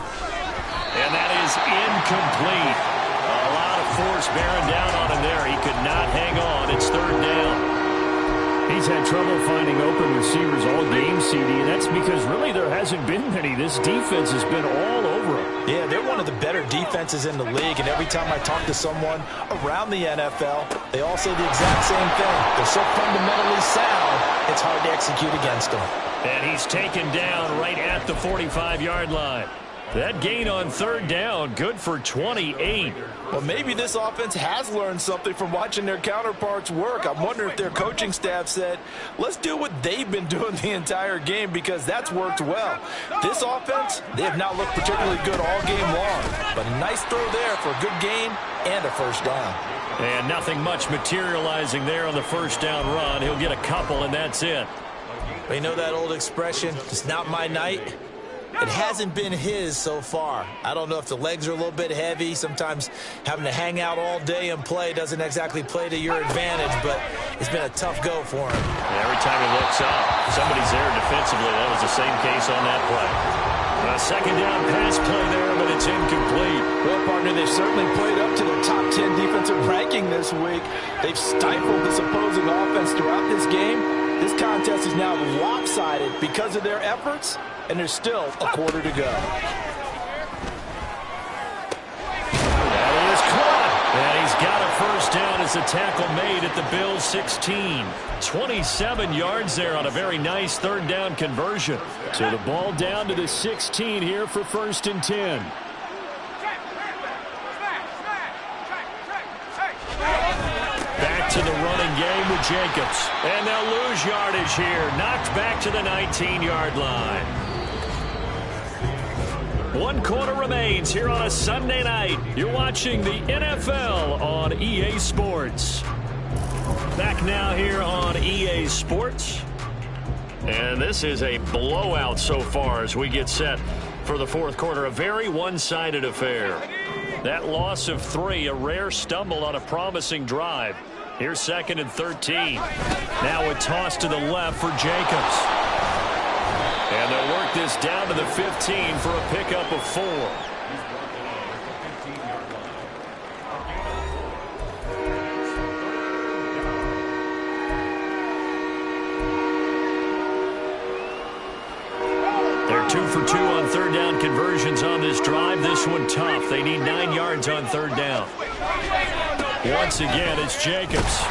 And that is incomplete. A lot of force bearing down on him there. He could not hang on. It's 3rd down. He's had trouble finding open receivers all game, CD, and that's because really there hasn't been many. This defense has been all over him. Yeah, they're one of the better defenses in the league, and every time I talk to someone around the NFL, they all say the exact same thing. They're so fundamentally sound, it's hard to execute against them. And he's taken down right at the 45-yard line. That gain on third down, good for 28. Well, maybe this offense has learned something from watching their counterparts work. I'm wondering if their coaching staff said, let's do what they've been doing the entire game, because that's worked well. This offense, they have not looked particularly good all game long, but a nice throw there for a good gain and a first down. And nothing much materializing there on the first down run. He'll get a couple, and that's it. You know that old expression, it's not my night? It hasn't been his so far. I don't know if the legs are a little bit heavy. Sometimes having to hang out all day and play doesn't exactly play to your advantage, but it's been a tough go for him. Every time he looks up, somebody's there defensively. That was the same case on that play. A second down pass play there, but it's incomplete. Well, partner, they've certainly played up to their top 10 defensive ranking this week. They've stifled this opposing offense throughout this game. This contest is now lopsided because of their efforts, and there's still a quarter to go. That is caught. And he's got a first down as the tackle made at the Bills' 16. 27 yards there on a very nice third down conversion. So the ball down to the 16 here for 1st and 10. Back to the running game with Jacobs. And they'll lose yardage here. Knocked back to the 19-yard line. 1 quarter remains here on a Sunday night. You're watching the NFL on EA Sports. Back now here on EA Sports. And this is a blowout so far as we get set for the 4th quarter. A very one-sided affair. That loss of 3, a rare stumble on a promising drive. Here's 2nd and 13. Now a toss to the left for Jacobs. And they'll work this down to the 15 for a pickup of 4. They're 2 for 2 on third down conversions on this drive. This one tough. They need 9 yards on third down. Once again, it's Jacobs.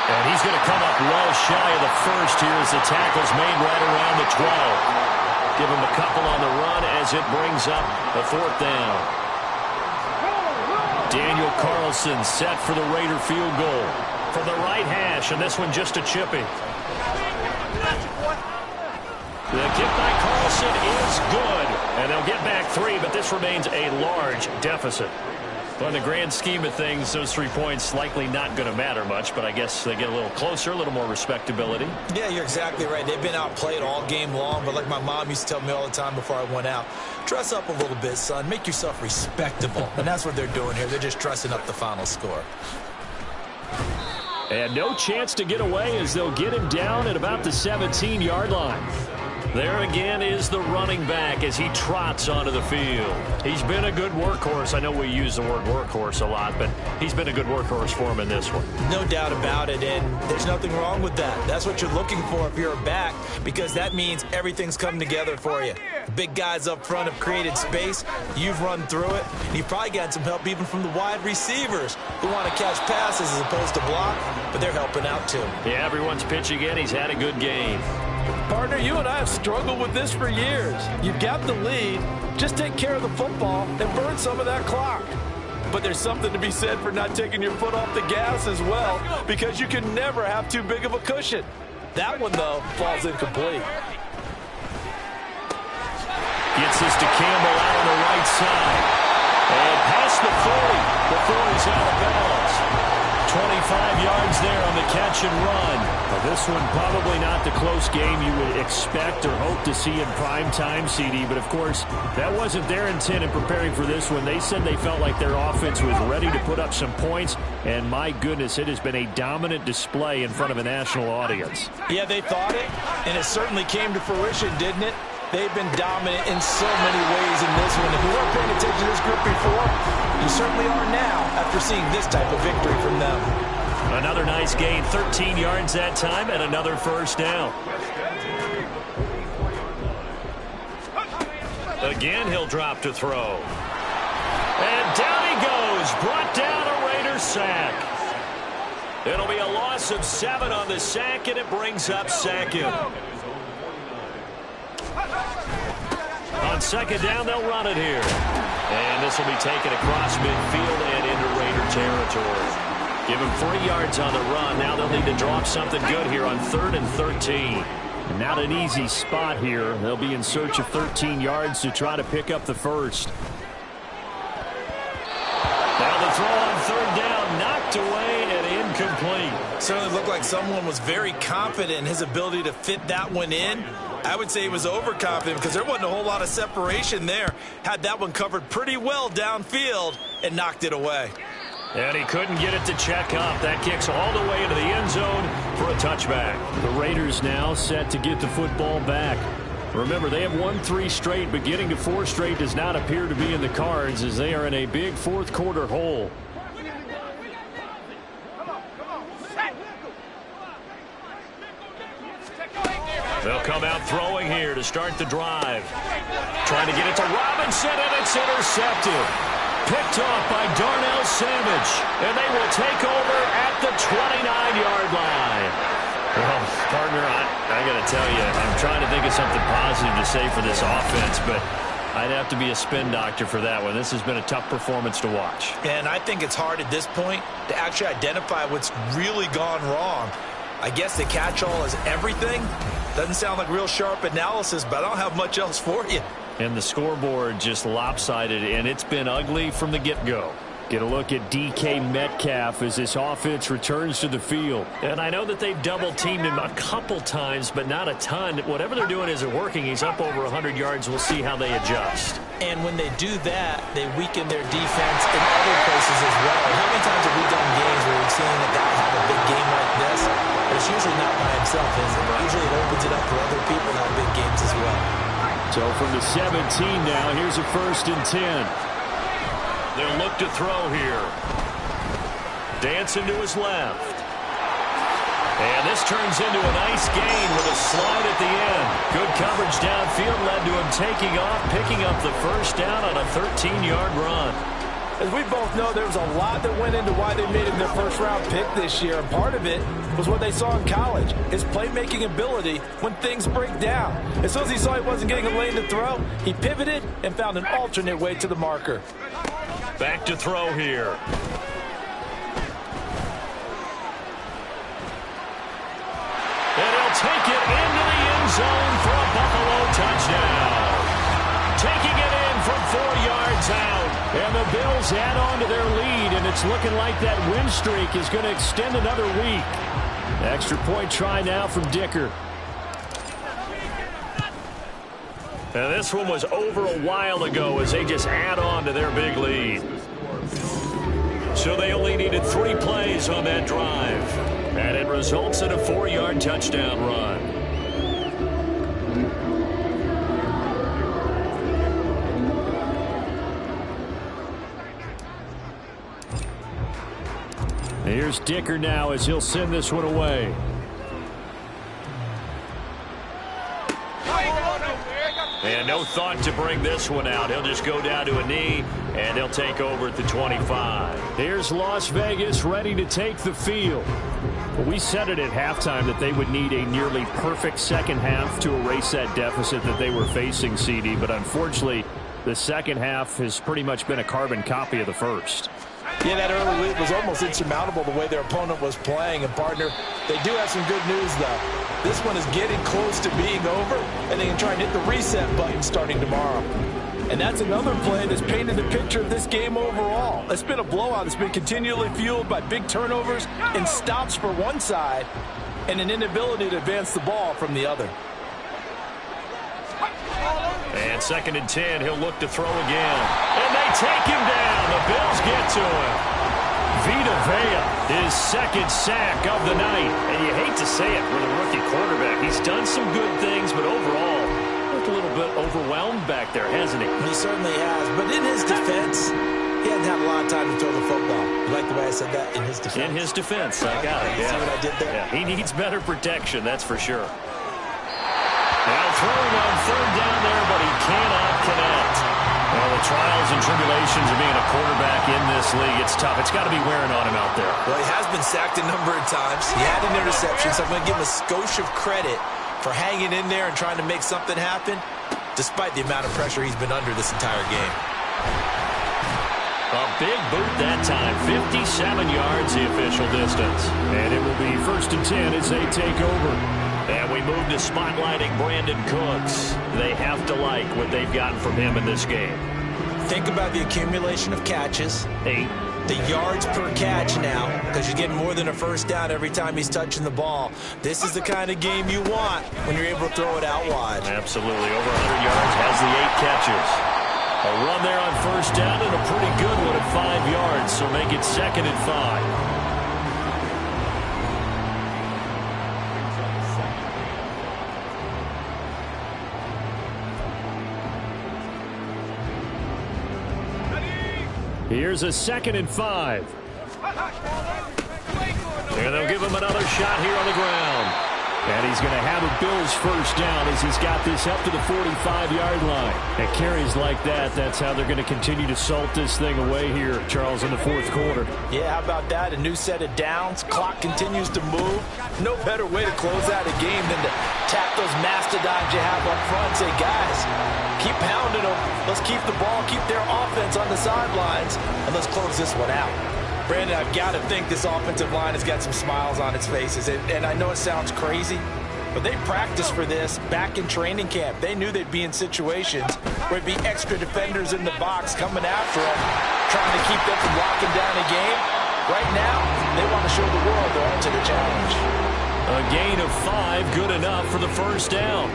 And he's going to come up well shy of the first here as the tackle's made right around the 12. Give him a couple on the run as it brings up a 4th down. Daniel Carlson set for the Raider field goal from the right hash, and this one just a chippy. The kick by Carlson is good, and they'll get back 3, but this remains a large deficit. Well, in the grand scheme of things, those 3 points likely not going to matter much, but I guess they get a little closer, a little more respectability. Yeah, you're exactly right. They've been outplayed all game long, but like my mom used to tell me all the time before I went out, dress up a little bit, son. Make yourself respectable. And that's what they're doing here. They're just dressing up the final score. And no chance to get away as they'll get him down at about the 17-yard line. There again is the running back as he trots onto the field. He's been a good workhorse. I know we use the word workhorse a lot, but he's been a good workhorse for him in this one. No doubt about it, and there's nothing wrong with that. That's what you're looking for if you're a back, because that means everything's come together for you. The big guys up front have created space. You've run through it. And you've probably gotten some help even from the wide receivers who want to catch passes as opposed to block, but they're helping out too. Yeah, everyone's pitching in. He's had a good game. Partner, you and I have struggled with this for years. You've got the lead. Just take care of the football and burn some of that clock. But there's something to be said for not taking your foot off the gas as well, because you can never have too big of a cushion. That one, though, falls incomplete. Gets this to Campbell out on the right side. And past the 40 before he's out of bounds. 25 yards there on the catch and run. Now this one probably not the close game you would expect or hope to see in prime time, CD, but of course that wasn't their intent in preparing for this one. They said they felt like their offense was ready to put up some points, and my goodness, it has been a dominant display in front of a national audience. Yeah, they thought it, and it certainly came to fruition, didn't it? They've been dominant in so many ways in this one. If you weren't paying attention to this group before, you certainly are now after seeing this type of victory from them. Another nice gain, 13 yards that time, and another first down. Again, he'll drop to throw. And down he goes, brought down a Raider sack. It'll be a loss of 7 on the sack, and it brings up 2nd. On On second down, they'll run it here. And this will be taken across midfield and into Raider territory. Give them 3 yards on the run. Now they'll need to draw up something good here on 3rd and 13. And not an easy spot here. They'll be in search of 13 yards to try to pick up the first. Now the throw on 3rd down, knocked away and incomplete. Certainly looked like someone was very confident in his ability to fit that one in. I would say he was overconfident because there wasn't a whole lot of separation there. Had that one covered pretty well downfield and knocked it away. And he couldn't get it to check up. That kicks all the way into the end zone for a touchback. The Raiders now set to get the football back. Remember, they have won 3 straight, but getting to 4 straight does not appear to be in the cards as they are in a big 4th quarter hole. They'll come out throwing here to start the drive. Trying to get it to Robinson, and it's intercepted. Picked off by Darnell Savage, and they will take over at the 29-yard line. Well, partner, I got to tell you, I'm trying to think of something positive to say for this offense, but I'd have to be a spin doctor for that one. This has been a tough performance to watch. And I think it's hard at this point to actually identify what's really gone wrong. I guess the catch-all is everything. Doesn't sound like real sharp analysis, but I don't have much else for you. And the scoreboard just lopsided, and it's been ugly from the get-go. Get a look at DK Metcalf as this offense returns to the field. And I know that they've double-teamed him a couple times, but not a ton. Whatever they're doing isn't working. He's up over 100 yards. We'll see how they adjust. And when they do that, they weaken their defense in other places as well. How many times have we done games where we've seen a guy have a big game like this? But it's usually not by himself, is it? Usually it opens it up for other people to have big games as well. So from the 17 now, here's a 1st and 10. They'll look to throw here. Dancing to his left. And this turns into a nice gain with a slide at the end. Good coverage downfield led to him taking off, picking up the first down on a 13-yard run. As we both know, there was a lot that went into why they made him their first-round pick this year, and part of it was what they saw in college, his playmaking ability when things break down. As soon as he saw he wasn't getting a lane to throw, he pivoted and found an alternate way to the marker. Back to throw here. And he'll take it into the end zone for a Buffalo touchdown. Taking it in from 4 yards out. And the Bills add on to their lead, and it's looking like that win streak is going to extend another week. Extra point try now from Dicker. And this one was over a while ago as they just add on to their big lead. So they only needed 3 plays on that drive. And it results in a 4-yard touchdown run. Here's Dicker now as he'll send this one away. And no thought to bring this one out. He'll just go down to a knee, and they'll take over at the 25. Here's Las Vegas ready to take the field. Well, we said it at halftime that they would need a nearly perfect second half to erase that deficit that they were facing, CD. But unfortunately, the second half has pretty much been a carbon copy of the first. Yeah, that early lead was almost insurmountable the way their opponent was playing. And, partner, they do have some good news, though. This one is getting close to being over, and they can try and hit the reset button starting tomorrow. And that's another play that's painted the picture of this game overall. It's been a blowout. It's been continually fueled by big turnovers and stops for one side and an inability to advance the ball from the other. And 2nd and 10, he'll look to throw again. And they take him down. The Bills get to him. Vita Vea, his 2nd sack of the night. And you hate to say it for the rookie quarterback. He's done some good things, but overall, looked a little bit overwhelmed back there, hasn't he? He certainly has. But in his defense, he hadn't had a lot of time to throw the football. You like the way I said that? In his defense. In his defense, I got it. You see what I did there? Yeah, he needs better protection, that's for sure. Now throwing on 3rd down there, but he cannot connect. Well, the trials and tribulations of being a quarterback in this league, it's tough. It's got to be wearing on him out there. Well, he has been sacked a number of times. He had an interception, so I'm going to give him a skosh of credit for hanging in there and trying to make something happen. despite the amount of pressure he's been under this entire game. A big boot that time, 57 yards the official distance. And it will be 1st and 10 as they take over. And we move to spotlighting Brandon Cooks. They have to like what they've gotten from him in this game. Think about the accumulation of catches. 8. The yards per catch now, because you're getting more than a first down every time he's touching the ball. This is the kind of game you want when you're able to throw it out wide. Absolutely. Over 100 yards, has the 8 catches. A run there on 1st down and a pretty good one at 5 yards, so make it 2nd and 5. Here's a 2nd and 5. And they'll give him another shot here on the ground. And he's going to have a Bills 1st down as he's got this up to the 45-yard line. And carries like that, that's how they're going to continue to salt this thing away here, Charles, in the 4th quarter. Yeah, how about that? A new set of downs. Clock continues to move. No better way to close out a game than to tap those mastodons you have up front and say, guys, keep pounding them. Let's keep the ball, keep their offense on the sidelines, and let's close this one out. Brandon, I've got to think this offensive line has got some smiles on its faces. And I know it sounds crazy, but they practiced for this back in training camp. They knew they'd be in situations where it'd be extra defenders in the box coming after them, trying to keep them from locking down a game. Right now, they want to show the world they're up to the challenge. A gain of 5, good enough for the 1st down.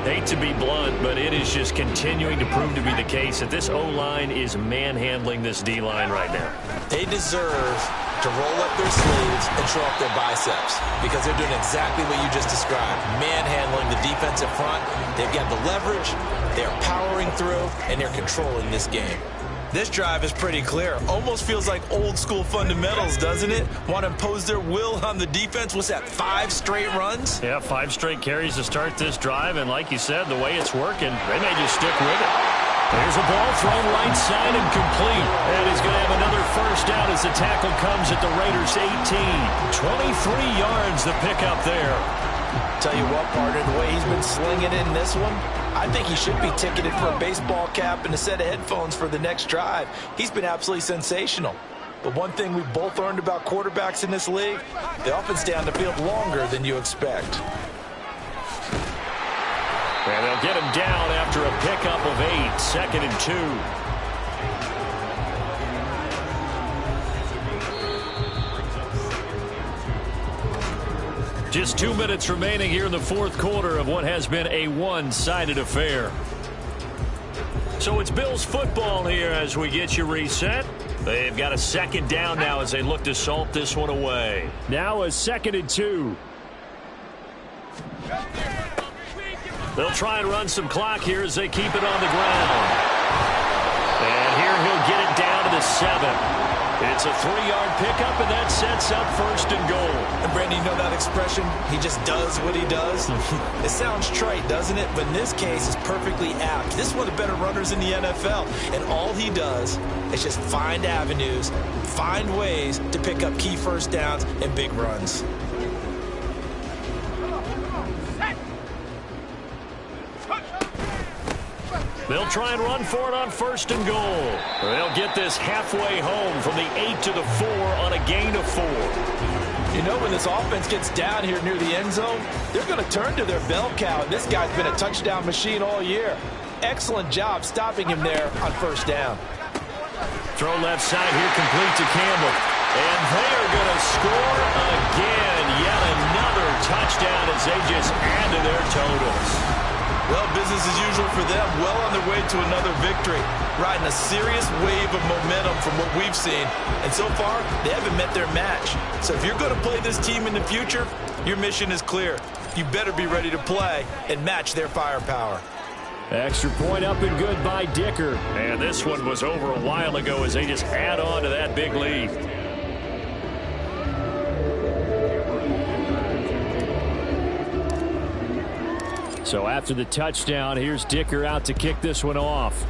Hate to be blunt, but it is just continuing to prove to be the case that this O-line is manhandling this D-line right now. They deserve to roll up their sleeves and show off their biceps because they're doing exactly what you just described, manhandling the defensive front. They've got the leverage, they're powering through, and they're controlling this game. This drive is pretty clear. Almost feels like old school fundamentals, doesn't it? Want to impose their will on the defense. What's that, 5 straight runs? Yeah, 5 straight carries to start this drive, and like you said, the way it's working, they may just stick with it. There's a ball thrown right side and complete. And he's going to have another 1st down as the tackle comes at the Raiders' 18. 23 yards the pickup there. Tell you what, partner, the way he's been slinging it in this one, I think he should be ticketed for a baseball cap and a set of headphones for the next drive. He's been absolutely sensational. But one thing we've both learned about quarterbacks in this league, they often stay on the field longer than you expect. And they'll get him down after a pickup of 8, 2nd and 2. Just 2 minutes remaining here in the 4th quarter of what has been a one-sided affair. So it's Bills football here as we get you reset. They've got a 2nd down now as they look to salt this one away. Now a 2nd and 2. They'll try and run some clock here as they keep it on the ground. And here he'll get it down to the 7. It's a 3-yard pickup, and that sets up 1st and goal. And, Brandon, you know that expression, he just does what he does? It sounds trite, doesn't it? But in this case, it's perfectly apt. This is one of the better runners in the NFL. And all he does is just find avenues, find ways to pick up key 1st downs and big runs. They'll try and run for it on 1st and goal. They'll get this halfway home from the 8 to the 4 on a gain of 4. You know, when this offense gets down here near the end zone, they're going to turn to their bell cow. And this guy's been a touchdown machine all year. Excellent job stopping him there on 1st down. Throw left side here, complete to Campbell. And they are going to score again. Yet another touchdown as they just add to their totals. Well, business as usual for them. Well on their way to another victory. Riding a serious wave of momentum from what we've seen. And so far, they haven't met their match. So if you're going to play this team in the future, your mission is clear. You better be ready to play and match their firepower. Extra point up and good by Dicker. And this one was over a while ago as they just add on to that big lead. So after the touchdown, here's Dicker out to kick this one off.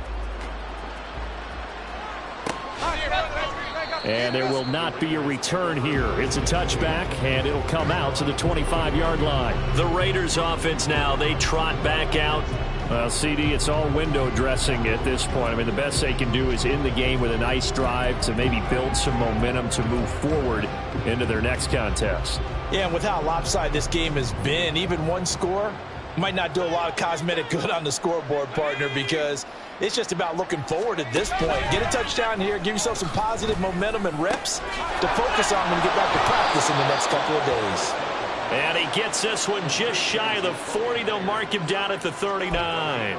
And there will not be a return here. It's a touchback, and it'll come out to the 25-yard line. The Raiders offense now, they trot back out Well, CD, it's all window dressing at this point. I mean, the best they can do is end the game with a nice drive to maybe build some momentum to move forward into their next contest. Yeah, and with how lopsided this game has been, even one score might not do a lot of cosmetic good on the scoreboard, partner, because it's just about looking forward at this point. Get a touchdown here, give yourself some positive momentum and reps to focus on when you get back to practice in the next couple of days. And he gets this one just shy of the 40. They'll mark him down at the 39.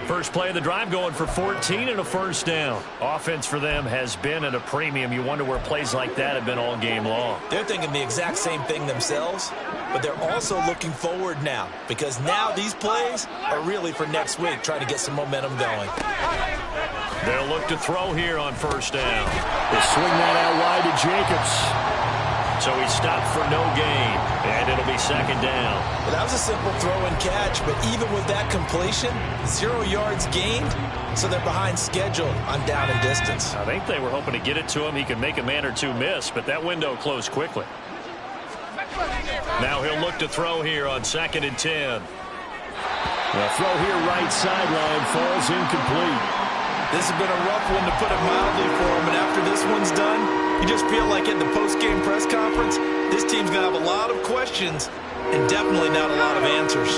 First play of the drive going for 14 and a first down. Offense for them has been at a premium. You wonder where plays like that have been all game long. They're thinking the exact same thing themselves, but they're also looking forward now because now these plays are really for next week, trying to get some momentum going. They'll look to throw here on first down. They swing that out wide to Jacobs. So he stopped for no gain, and it'll be second down. Well, that was a simple throw and catch, but even with that completion, 0 yards gained, so they're behind schedule on down and distance. I think they were hoping to get it to him. He could make a man or two miss, but that window closed quickly. Now he'll look to throw here on 2nd and 10. The throw here right sideline falls incomplete. This has been a rough one, to put it mildly, for him, and after this one's done, you just feel like at the post-game press conference, this team's going to have a lot of questions and definitely not a lot of answers.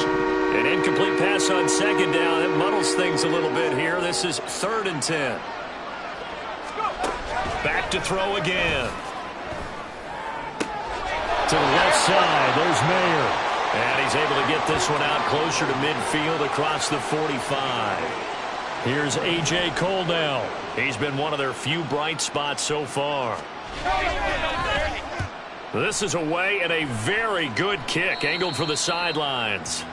An incomplete pass on 2nd down. It muddles things a little bit here. This is 3rd and 10. Back to throw again. To the left side, there's Mayer. And he's able to get this one out closer to midfield across the 45. Here's A.J. Cole now. He's been one of their few bright spots so far. This is away and a very good kick, angled for the sidelines.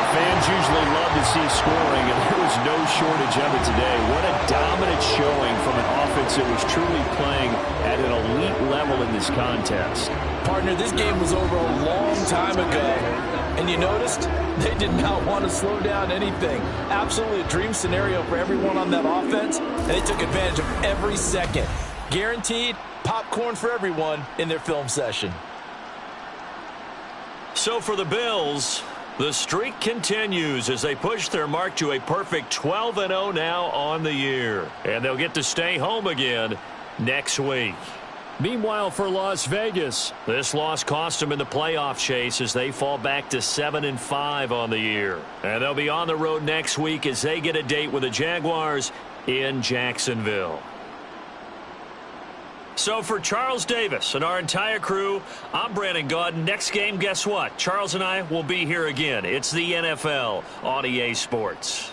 Fans usually love to see scoring, and there was no shortage of it today. What a dominant showing from an offense that was truly playing at an elite level in this contest. Partner, this game was over a long time ago, and you noticed they did not want to slow down anything. Absolutely a dream scenario for everyone on that offense, and they took advantage of every second. Guaranteed popcorn for everyone in their film session. So for the Bills, the streak continues as they push their mark to a perfect 12-0 now on the year. And they'll get to stay home again next week. Meanwhile, for Las Vegas, this loss cost them in the playoff chase as they fall back to 7-5 on the year. And they'll be on the road next week as they get a date with the Jaguars in Jacksonville. So for Charles Davis and our entire crew, I'm Brandon Gaudin. Next game, guess what? Charles and I will be here again. It's the NFL on EA Sports.